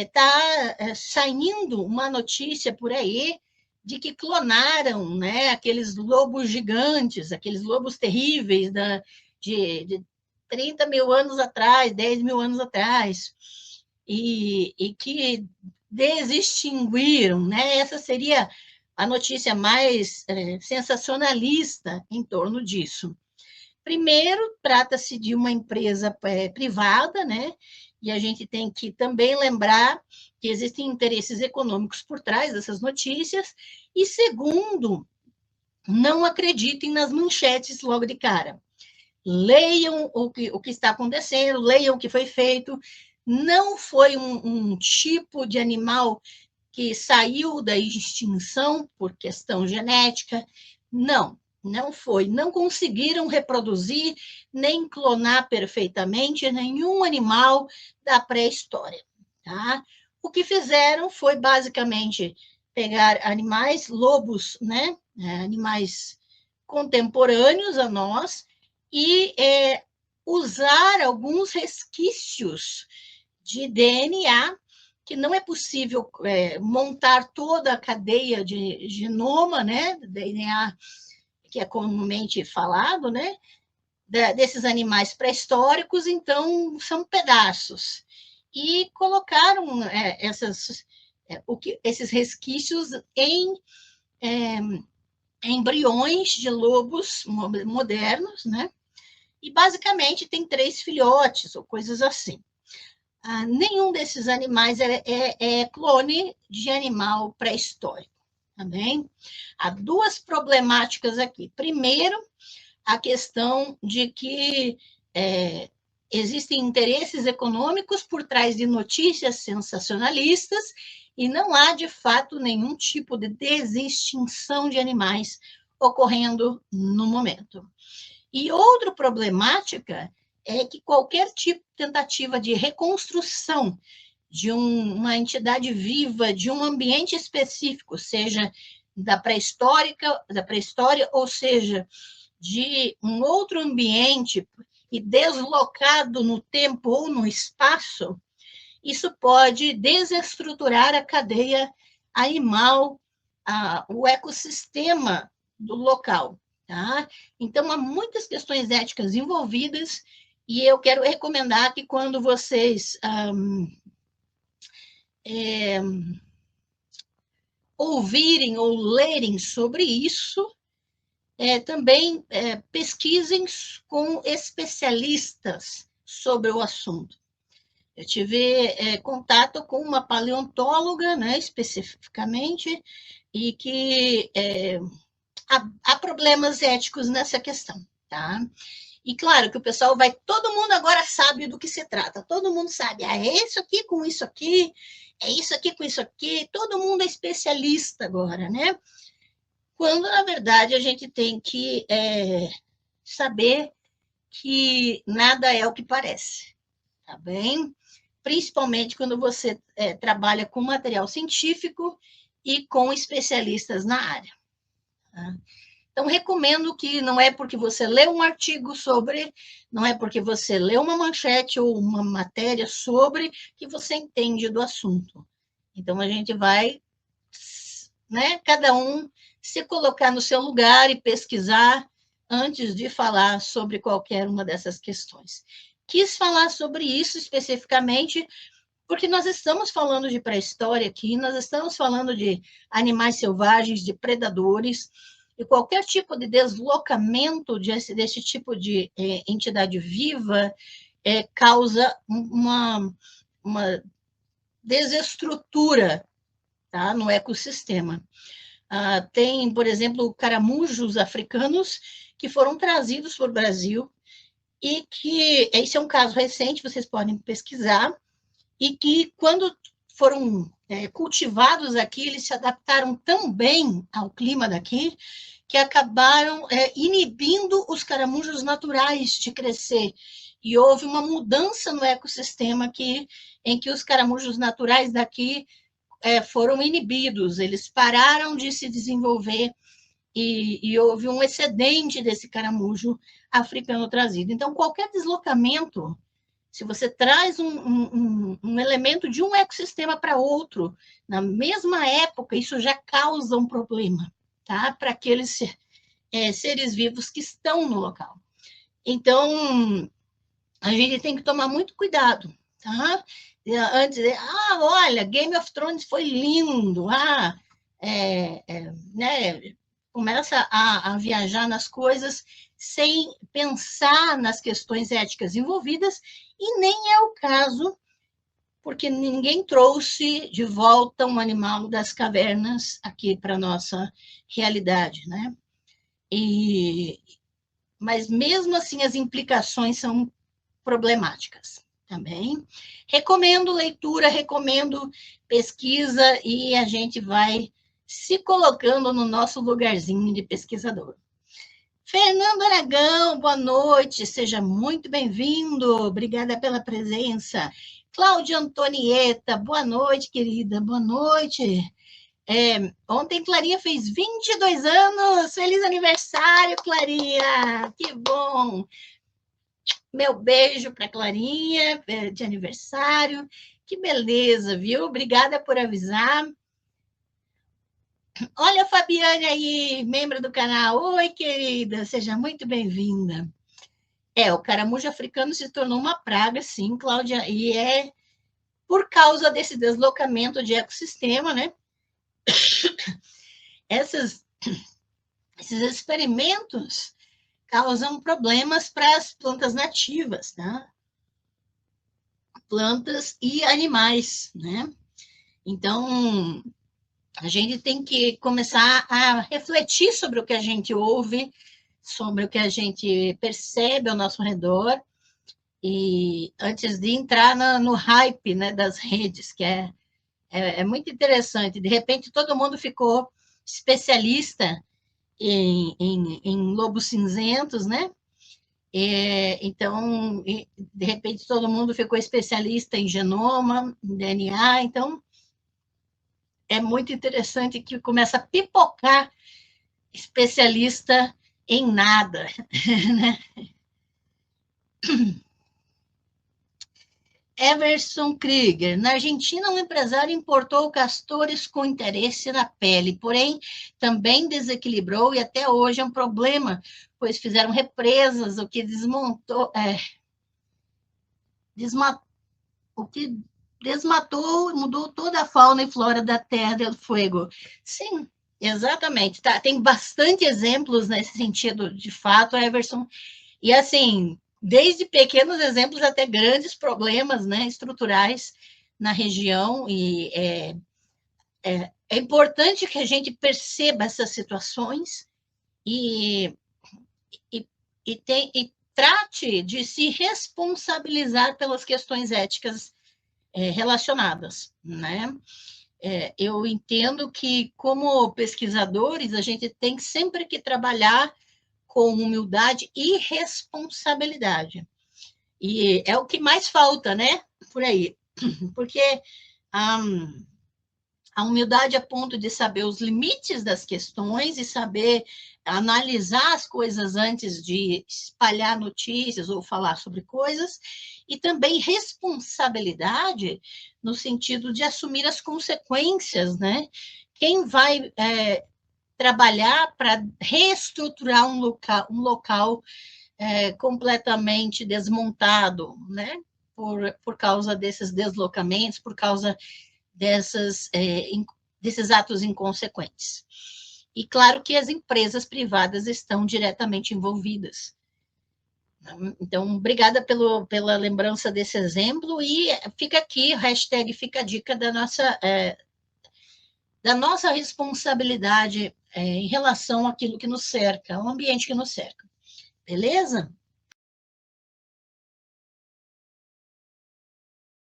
está saindo uma notícia por aí de que clonaram, né, aqueles lobos gigantes, aqueles lobos terríveis de 30 mil anos atrás, 10 mil anos atrás, e que desextinguiram, né? Essa seria a notícia mais sensacionalista em torno disso. Primeiro, trata-se de uma empresa privada, né? E a gente tem que também lembrar que existem interesses econômicos por trás dessas notícias. E segundo, não acreditem nas manchetes logo de cara. Leiam o que está acontecendo, leiam o que foi feito. Não foi um tipo de animal que saiu da extinção por questão genética. Não, não foi. Não conseguiram reproduzir nem clonar perfeitamente nenhum animal da pré-história. Tá? O que fizeram foi basicamente pegar animais, lobos, né? Animais contemporâneos a nós, e usar alguns resquícios de DNA, que não é possível montar toda a cadeia de genoma, né, DNA, que é comumente falado, né, desses animais pré-históricos, então são pedaços. E colocaram esses resquícios em embriões de lobos modernos, né? E basicamente tem 3 filhotes, ou coisas assim. Nenhum desses animais é clone de animal pré-histórico, tá bem? Há 2 problemáticas aqui. Primeiro, a questão de que existem interesses econômicos por trás de notícias sensacionalistas e não há, de fato, nenhum tipo de desextinção de animais ocorrendo no momento. E outra problemática é que qualquer tipo de tentativa de reconstrução de uma entidade viva, de um ambiente específico, seja da pré-história, ou seja, de um outro ambiente e deslocado no tempo ou no espaço, isso pode desestruturar a cadeia animal, o ecossistema do local. Tá? Então, há muitas questões éticas envolvidas, e eu quero recomendar que quando vocês ouvirem ou lerem sobre isso, também pesquisem com especialistas sobre o assunto. Eu tive contato com uma paleontóloga, né, especificamente, e que há problemas éticos nessa questão, tá? E claro que o pessoal todo mundo agora sabe do que se trata, todo mundo sabe, é isso aqui com isso aqui, é isso aqui com isso aqui, todo mundo é especialista agora, né? Quando, na verdade, a gente tem que saber que nada é o que parece, tá bem? Principalmente quando você trabalha com material científico e com especialistas na área. Tá? Então, recomendo que não é porque você lê um artigo sobre, não é porque você lê uma manchete ou uma matéria sobre que você entende do assunto. Então, a gente vai, né, cada um se colocar no seu lugar e pesquisar antes de falar sobre qualquer uma dessas questões. Quis falar sobre isso especificamente porque nós estamos falando de pré-história aqui, nós estamos falando de animais selvagens, de predadores, e qualquer tipo de deslocamento desse tipo de entidade viva causa uma desestrutura, tá, no ecossistema. Tem, por exemplo, caramujos africanos que foram trazidos para o Brasil e que, esse é um caso recente, vocês podem pesquisar, e que, quando foram cultivados aqui, eles se adaptaram tão bem ao clima daqui, que acabaram inibindo os caramujos naturais de crescer. E houve uma mudança no ecossistema em que os caramujos naturais daqui foram inibidos, eles pararam de se desenvolver e houve um excedente desse caramujo africano trazido. Então, qualquer deslocamento, Se você traz um elemento de um ecossistema para outro, na mesma época, isso já causa um problema, tá? Para aqueles seres vivos que estão no local. Então, a gente tem que tomar muito cuidado, tá? Antes de, olha, Game of Thrones foi lindo, né? Começa a viajar nas coisas sem pensar nas questões éticas envolvidas, e nem é o caso, porque ninguém trouxe de volta um animal das cavernas aqui para a nossa realidade, né? Mas mesmo assim as implicações são problemáticas também. Recomendo leitura, recomendo pesquisa, e a gente vai se colocando no nosso lugarzinho de pesquisador. Fernando Aragão, boa noite, seja muito bem-vindo, obrigada pela presença. Cláudia Antonieta, boa noite, querida, boa noite. Ontem Clarinha fez 22 anos, feliz aniversário, Clarinha, que bom. Meu beijo para Clarinha, de aniversário, que beleza, viu? Obrigada por avisar. Olha a Fabiane aí, membro do canal. Oi, querida, seja muito bem-vinda. O caramujo africano se tornou uma praga, sim, Cláudia, e é por causa desse deslocamento de ecossistema, né? Esses experimentos causam problemas para as plantas nativas, tá? Plantas e animais, né? Então, a gente tem que começar a refletir sobre o que a gente ouve, sobre o que a gente percebe ao nosso redor, e antes de entrar no hype, né, das redes, que é muito interessante. De repente, todo mundo ficou especialista em lobos cinzentos, né? Então, de repente, todo mundo ficou especialista em genoma, em DNA. Então, é muito interessante que começa a pipocar especialista em nada, né? Everson Krieger. Na Argentina, um empresário importou castores com interesse na pele, porém também desequilibrou e até hoje é um problema, pois fizeram represas, o que o que desmatou, mudou toda a fauna e flora da Terra del Fuego. Sim, exatamente. Tá, tem bastante exemplos nesse sentido, de fato, Everson. E assim, desde pequenos exemplos até grandes problemas, né, estruturais na região, e é importante que a gente perceba essas situações e, e trate de se responsabilizar pelas questões éticas relacionadas, né? Eu entendo que, como pesquisadores, a gente tem sempre que trabalhar com humildade e responsabilidade. E é o que mais falta, né? Por aí. Porque a humildade a ponto de saber os limites das questões e saber analisar as coisas antes de espalhar notícias ou falar sobre coisas, e também responsabilidade no sentido de assumir as consequências, né? Quem vai trabalhar para reestruturar um local completamente desmontado, né? Por causa desses deslocamentos, por causa desses atos inconsequentes. E claro que as empresas privadas estão diretamente envolvidas. Então, obrigada pela lembrança desse exemplo, e fica aqui, hashtag fica a dica da nossa responsabilidade em relação àquilo que nos cerca, ao ambiente que nos cerca. Beleza?